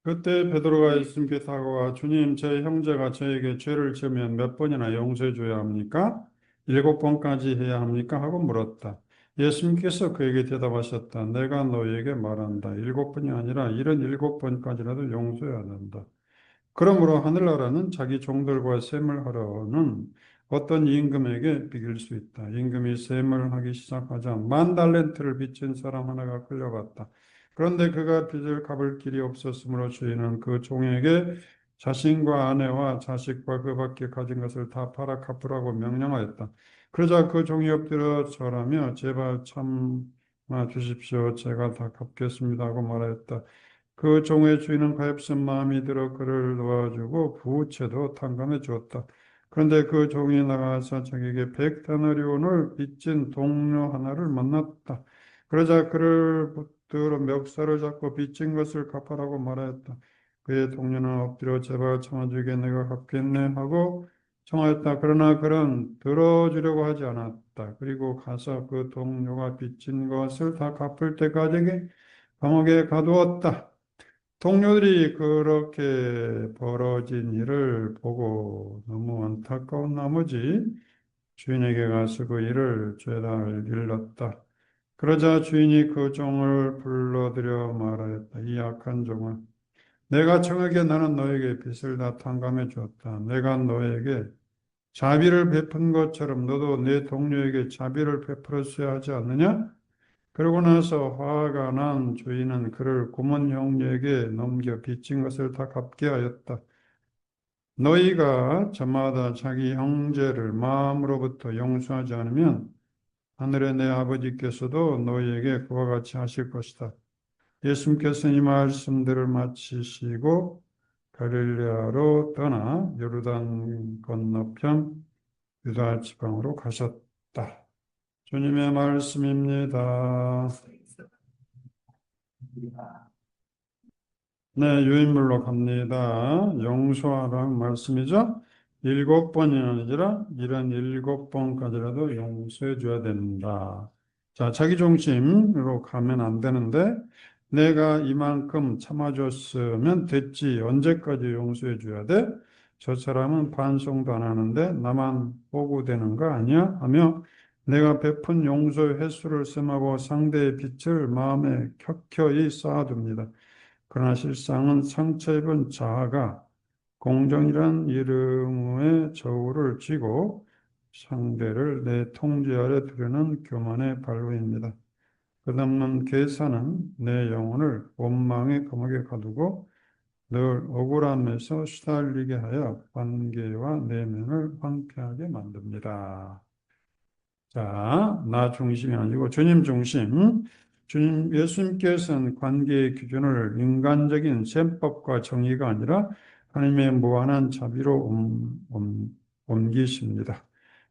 그때 베드로가 예수님께 다가와 주님, 제 형제가 저에게 죄를 지으면 몇 번이나 용서해 줘야 합니까? 7번까지 해야 합니까? 하고 물었다. 예수님께서 그에게 대답하셨다. 내가 너에게 말한다. 7번이 아니라 77번까지라도 용서해야 한다. 그러므로 하늘나라는 자기 종들과 셈을 하려는 어떤 임금에게 비길 수 있다. 임금이 셈을 하기 시작하자 10,000달란트를 빚진 사람 하나가 끌려갔다. 그런데 그가 빚을 갚을 길이 없었으므로 주인은 그 종에게 자신과 아내와 자식과 그 밖에 가진 것을 다 팔아 갚으라고 명령하였다. 그러자 그 종이 엎드려 절하며 제발 참아 주십시오. 제가 다 갚겠습니다 하고 말하였다. 그 종의 주인은 가엾은 마음이 들어 그를 놓아주고 부채도 탕감해 주었다. 그런데 그 종이 나가서 자기에게 100데나리온을 빚진 동료 하나를 만났다. 그러자 그를 붙들어 멱살을 잡고 빚진 것을 갚아라고 말하였다. 그의 동료는 엎드려 제발 참아주게 내가 갚겠네 하고 청하였다. 그러나 그는 들어주려고 하지 않았다. 그리고 가서 그 동료가 빚진 것을 다 갚을 때까지 감옥에 가두었다. 동료들이 그렇게 벌어진 일을 보고 너무 안타까운 나머지 주인에게 가서 그 일을 죄를 일렀다. 그러자 주인이 그 종을 불러들여 말하였다. 이 악한 종아, 내가 청하게 나는 너에게 빚을 다 탕감해 주었다. 내가 너에게 자비를 베푼 것처럼 너도 내 동료에게 자비를 베풀었어야 하지 않느냐? 그러고 나서 화가 난 주인은 그를 고문 형제에게 넘겨 빚진 것을 다 갚게 하였다. 너희가 저마다 자기 형제를 마음으로부터 용서하지 않으면 하늘의 내 아버지께서도 너희에게 그와 같이 하실 것이다. 예수님께서 이 말씀들을 마치시고 갈릴레아로 떠나 요르단 건너편 유다 지방으로 가셨다. 주님의 말씀입니다. 네, 유인물로 갑니다. 용서하라는 말씀이죠. 7번이 아니라 이런 7번까지라도 용서해 줘야 된다. 자, 자기 중심으로 가면 안 되는데 내가 이만큼 참아줬으면 됐지. 언제까지 용서해 줘야 돼? 저 사람은 반성도 안 하는데 나만 보고되는 거 아니야? 하며 내가 베푼 용서의 횟수를 셈하고 상대의 빛을 마음에 켜켜이 쌓아둡니다. 그러나 실상은 상처 입은 자아가 공정이란 이름의 저울을 쥐고 상대를 내 통제 아래 두려는 교만의 발로입니다. 끝없는 계산은 내 영혼을 원망의 감옥에 가두고 늘 억울함에서 시달리게 하여 관계와 내면을 황폐하게 만듭니다. 자, 나 중심이 아니고 주님 중심. 주님, 예수님께서는 관계의 기준을 인간적인 셈법과 정의가 아니라 하나님의 무한한 자비로 옮기십니다.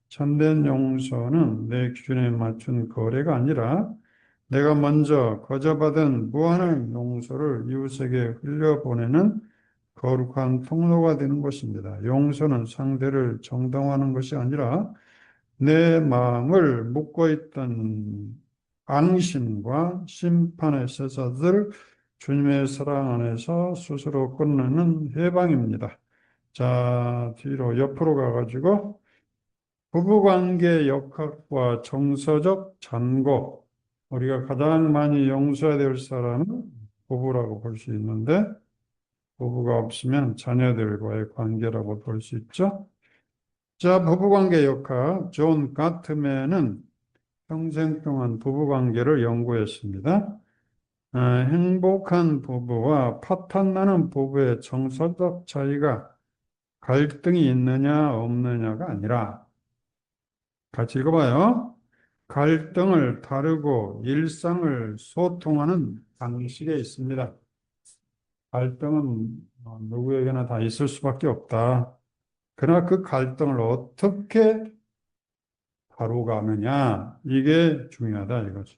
참된 용서는 내 기준에 맞춘 거래가 아니라 내가 먼저 거저받은 무한한 용서를 이웃에게 흘려보내는 거룩한 통로가 되는 것입니다. 용서는 상대를 정당화하는 것이 아니라 내 마음을 묶고 있던 앙심과 심판의 쇠사슬 주님의 사랑 안에서 스스로 끝내는 해방입니다. 자, 뒤로 옆으로 가가지고 부부관계 역학과 정서적 잔고, 우리가 가장 많이 용서해야 될 사람은 부부라고 볼 수 있는데 부부가 없으면 자녀들과의 관계라고 볼 수 있죠. 자, 부부관계 역학, 존 가트맨은 평생 동안 부부관계를 연구했습니다. 행복한 부부와 파탄나는 부부의 정서적 차이가 갈등이 있느냐 없느냐가 아니라, 같이 읽어봐요. 갈등을 다루고 일상을 소통하는 방식에 있습니다. 갈등은 누구에게나 다 있을 수밖에 없다. 그러나 그 갈등을 어떻게 다루가느냐, 이게 중요하다 이거죠.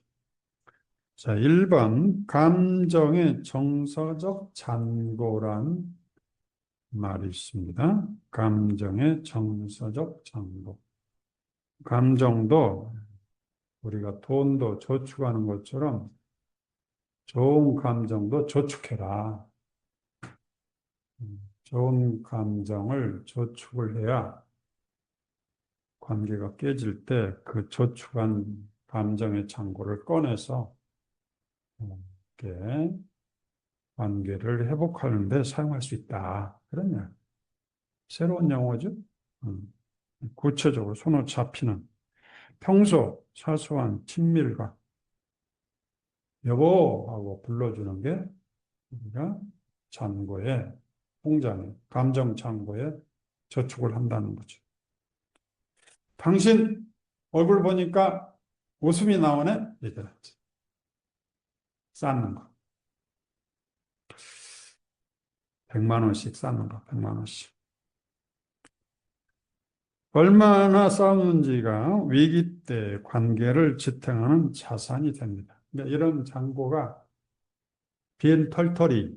자, 1번, 감정의 정서적 잔고란 말이 있습니다. 감정의 정서적 잔고. 감정도 우리가 돈도 저축하는 것처럼 좋은 감정도 저축해라. 좋은 감정을 저축을 해야 관계가 깨질 때 그 저축한 감정의 창고를 꺼내서 이렇게 관계를 회복하는 데 사용할 수 있다. 그런 이야기. 새로운 용어죠. 음, 구체적으로 손으로 잡히는 평소 사소한 친밀감, 여보 하고 불러주는 게 우리가 창고에, 통장에, 감정 창고에 저축을 한다는 거죠. 당신 얼굴 보니까 웃음이 나오네? 이제 쌓는 거. 100만 원씩 쌓는 거, 100만 원씩. 얼마나 쌓는지가 위기 때 관계를 지탱하는 자산이 됩니다. 그러니까 이런 잔고가 빈 털털이,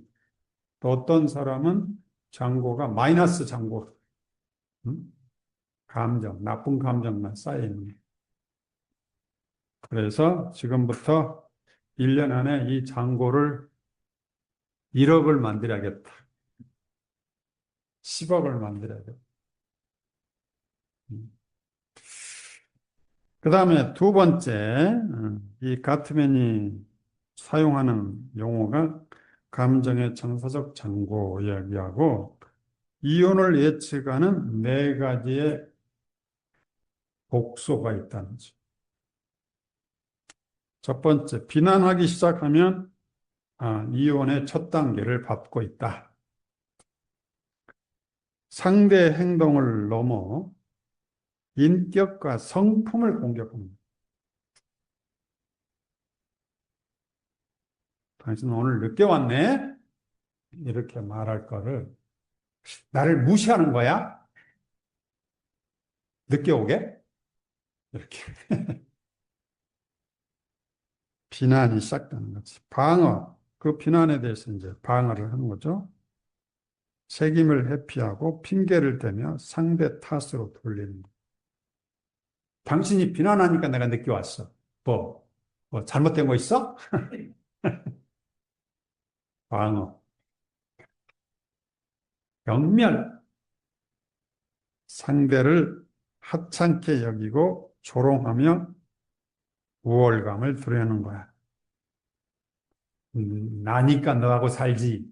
또 어떤 사람은 잔고가 마이너스 잔고, 감정, 나쁜 감정만 쌓여있는 거예요. 그래서 지금부터 1년 안에 이 잔고를 1억을 만들어야겠다. 10억을 만들어야겠다. 그 다음에 두 번째, 이 가트맨이 사용하는 용어가 감정의 정서적 잔고 이야기하고 이혼을 예측하는 네 가지의 복소가 있다는 거죠. 첫 번째, 비난하기 시작하면 이혼의 첫 단계를 밟고 있다. 상대 행동을 넘어 인격과 성품을 공격합니다. 당신 오늘 늦게 왔네? 이렇게 말할 거를 나를 무시하는 거야? 늦게 오게? 이렇게. 비난이 시작되는 거지. 방어. 그 비난에 대해서 이제 방어를 하는 거죠. 책임을 회피하고 핑계를 대며 상대 탓으로 돌리는 거. 당신이 비난하니까 내가 늦게 왔어. 뭐 잘못된 거 있어? 방어. 경멸. 상대를 하찮게 여기고 조롱하며 우월감을 드러내는 거야. 나니까 너하고 살지.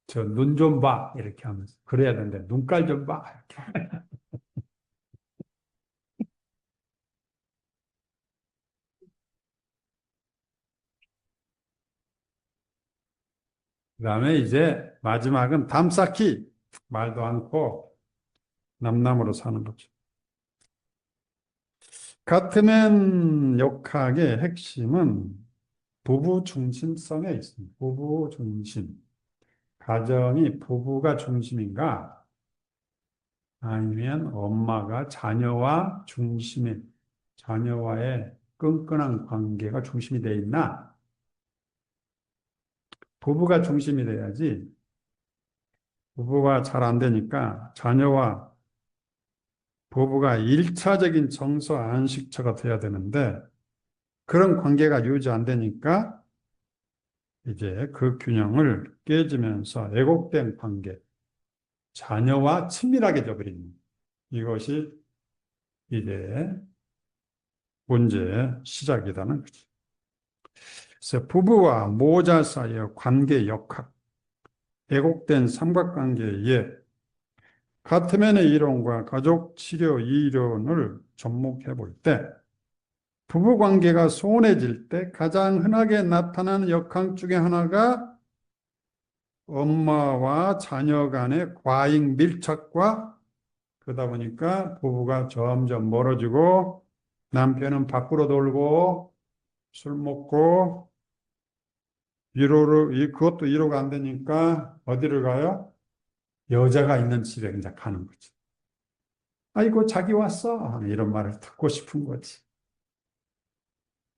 저 눈 좀 봐. 이렇게 하면서. 그래야 되는데, 눈깔 좀 봐. 이렇게. 그 다음에 이제 마지막은 담쌓기. 말도 않고 남남으로 사는 거죠. 가트맨 역학의 핵심은 부부 중심성에 있습니다. 부부 중심. 가정이 부부가 중심인가? 아니면 엄마가 자녀와 자녀와의 끈끈한 관계가 중심이 되어 있나? 부부가 중심이 돼야지. 부부가 잘 안 되니까 자녀와 부부가 일차적인 정서 안식처가 돼야 되는데 그런 관계가 유지 안 되니까 이제 그 균형을 깨지면서 왜곡된 관계, 자녀와 친밀하게 되어버리는 이것이 이제 문제의 시작이라는 거죠. 그래서 부부와 모자 사이의 관계 역학, 왜곡된 삼각관계에 가트맨의 이론과 가족 치료 이론을 접목해 볼 때 부부 관계가 소원해질 때 가장 흔하게 나타나는 역학 중에 하나가 엄마와 자녀 간의 과잉 밀착과 그러다 보니까 부부가 점점 멀어지고 남편은 밖으로 돌고 술 먹고 그것도 위로가 안 되니까 어디를 가요? 여자가 있는 집에 이제 가는 거죠. 아이고, 자기 왔어. 이런 말을 듣고 싶은 거지.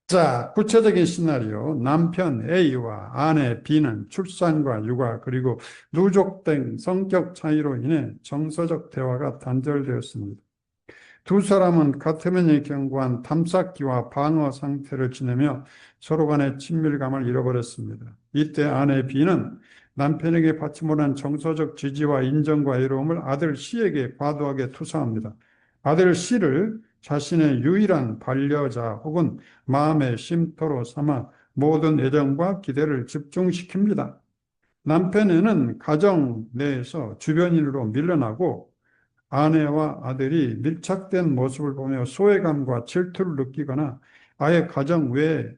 자, 구체적인 시나리오. 남편 A와 아내 B는 출산과 육아 그리고 누적 등 성격 차이로 인해 정서적 대화가 단절되었습니다. 두 사람은 같으면이 견고한 담쌓기와 방어 상태를 지내며 서로 간의 친밀감을 잃어버렸습니다. 이때 아내 B는 남편에게 받지 못한 정서적 지지와 인정과 이로움을 아들 C에게 과도하게 투사합니다. 아들 C를 자신의 유일한 반려자 혹은 마음의 쉼터로 삼아 모든 애정과 기대를 집중시킵니다. 남편에는 가정 내에서 주변인으로 밀려나고 아내와 아들이 밀착된 모습을 보며 소외감과 질투를 느끼거나 아예 가정 외의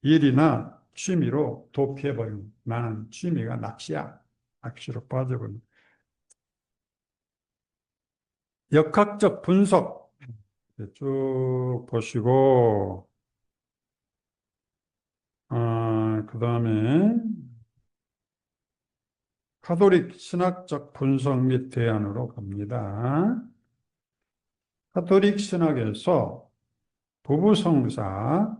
일이나 취미로 도피해버리는, 나는 취미가 낚시야. 낚시로 빠져버리는. 역학적 분석 쭉 보시고, 그 다음에 카톨릭 신학적 분석 및 대안으로 갑니다. 카톨릭 신학에서 부부 성사,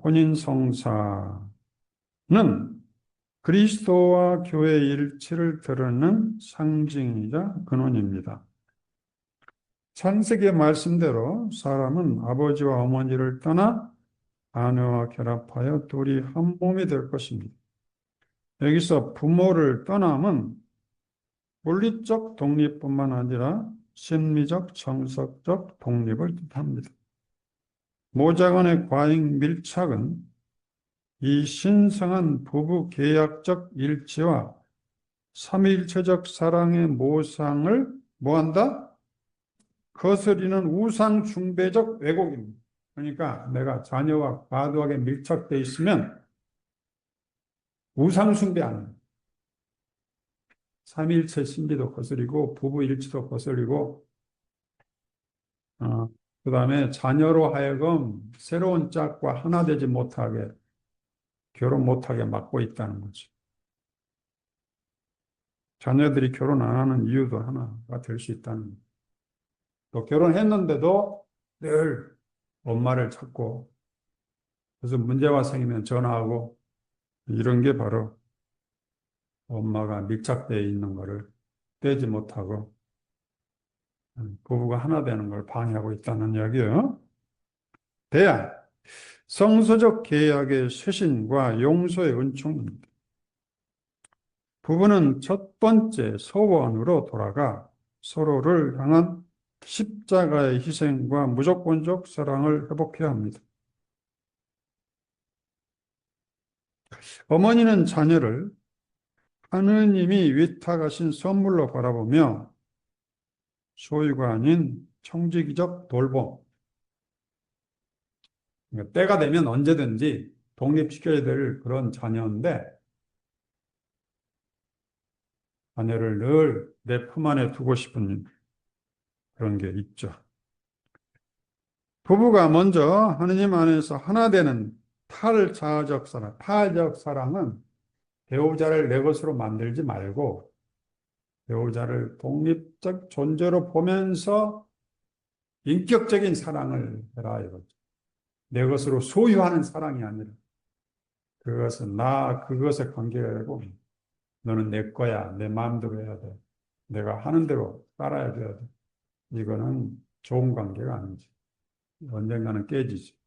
혼인 성사는 그리스도와 교회의 일치를 드러내는 상징이자 근원입니다. 창세기의 말씀대로 사람은 아버지와 어머니를 떠나 아내와 결합하여 둘이 한 몸이 될 것입니다. 여기서 부모를 떠남은 물리적 독립뿐만 아니라 심리적, 정서적 독립을 뜻합니다. 모자간의 과잉 밀착은 이 신성한 부부 계약적 일치와 삼위일체적 사랑의 모상을 뭐한다? 거스리는 우상 숭배적 왜곡입니다. 그러니까 내가 자녀와 과도하게 밀착되어 있으면 우상 숭배하는 삼위일체 신비도 거스리고 부부 일치도 거스리고 그 다음에 자녀로 하여금 새로운 짝과 하나 되지 못하게 결혼 못하게 막고 있다는 거죠. 자녀들이 결혼 안 하는 이유도 하나가 될 수 있다는 거죠. 또 결혼했는데도 늘 엄마를 찾고 그래서 문제가 생기면 전화하고 이런 게 바로 엄마가 밀착되어 있는 것을 떼지 못하고 부부가 하나 되는 걸 방해하고 있다는 이야기예요. 대안, 성서적 계약의 쇄신과 용서의 은총입니다. 부부는 첫 번째 서원으로 돌아가 서로를 향한 십자가의 희생과 무조건적 사랑을 회복해야 합니다. 어머니는 자녀를 하느님이 위탁하신 선물로 바라보며 소유가 아닌 청지기적 돌봄, 그러니까 때가 되면 언제든지 독립시켜야 될 그런 자녀인데 자녀를 늘 내 품 안에 두고 싶은 그런 게 있죠. 부부가 먼저 하느님 안에서 하나 되는 탈자적 사랑, 타적 사랑은 배우자를 내 것으로 만들지 말고 배우자를 독립적 존재로 보면서 인격적인 사랑을 해라 이거죠. 내 것으로 소유하는 사랑이 아니라 그것은 그것의 관계가 되고 너는 내 거야. 내 마음대로 해야 돼. 내가 하는 대로 따라야 돼야 돼. 이거는 좋은 관계가 아니지. 언젠가는 깨지지.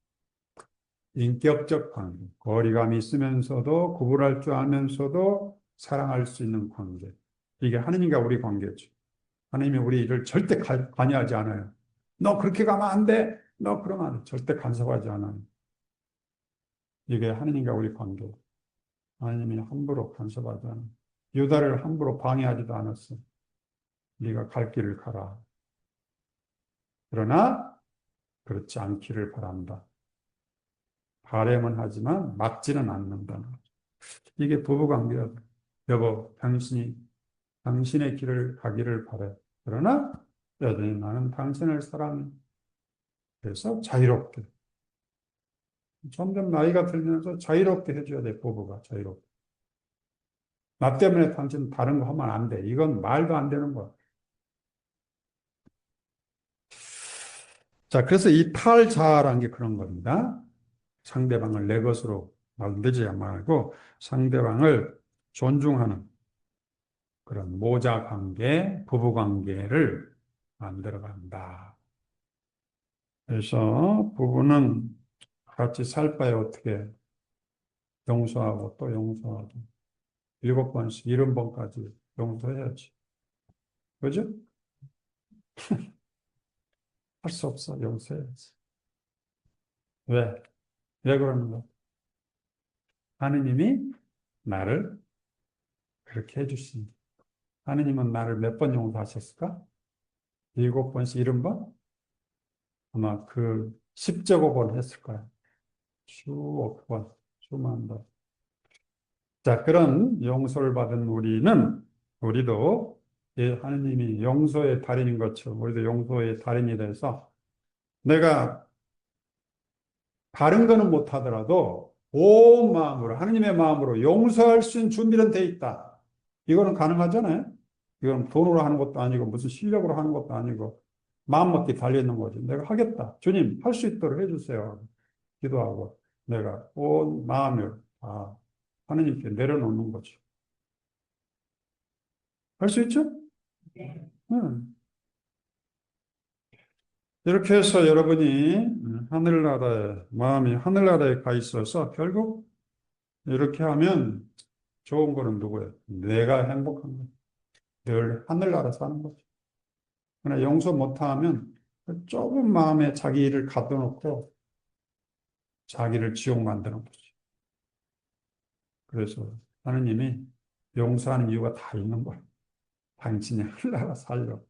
인격적 관계, 거리감이 있으면서도 구분할 줄 알면서도 사랑할 수 있는 관계. 이게 하느님과 우리 관계죠. 하느님이 우리 일을 절대 관여하지 않아요. 너 그렇게 가면 안 돼. 너 그러면 안 돼. 절대 간섭하지 않아요. 이게 하느님과 우리 관계. 하느님이 함부로 간섭하지 않아요. 유다를 함부로 방해하지도 않았어. 네가 갈 길을 가라. 그러나 그렇지 않기를 바란다. 바람은 하지만 막지는 않는다. 이게 부부관계야. 여보, 당신의 길을 가기를 바래. 그러나 여전히 나는 당신을 사랑해. 그래서 자유롭게. 점점 나이가 들면서 자유롭게 해줘야 돼, 부부가. 자유롭게. 나 때문에 당신 다른 거 하면 안 돼. 이건 말도 안 되는 거야. 자, 그래서 이 탈자라는 게 그런 겁니다. 상대방을 내 것으로 만들지 말고 상대방을 존중하는 그런 모자 관계, 부부 관계를 안 들어간다. 그래서 부부는 같이 살 바에 어떻게 용서하고 또 용서하고 7번씩 70번까지 용서해야지. 그죠? 할 수 없어. 용서해야지. 왜? 왜 그러는 거? 하느님이 나를 그렇게 해주신. 하느님은 나를 몇 번 용서하셨을까? 7번씩 70번? 아마 그 10제곱은 했을 거야. 수억 번, 수만 번. 자, 그런 용서를 받은 우리도 하느님이 용서의 달인인 것처럼 우리도 용서의 달인이 돼서 내가 바른 거는 못하더라도 온 마음으로, 하느님의 마음으로 용서할 수 있는 준비는 돼 있다. 이거는 가능하잖아요. 이건 돈으로 하는 것도 아니고 무슨 실력으로 하는 것도 아니고 마음먹기 달려있는 거지. 내가 하겠다. 주님, 할 수 있도록 해주세요. 기도하고 내가 온 마음을 다 하느님께 내려놓는 거죠. 할 수 있죠? 응. 이렇게 해서 여러분이 하늘나라에, 마음이 하늘나라에 가 있어서 결국 이렇게 하면 좋은 거는 누구예요? 내가 행복한 거예요. 늘 하늘나라 사는 거죠. 그러나 용서 못하면 좁은 마음에 자기를 가둬놓고 자기를 지옥 만드는 거죠. 그래서 하느님이 용서하는 이유가 다 있는 거예요. 당신이 하늘나라 살려.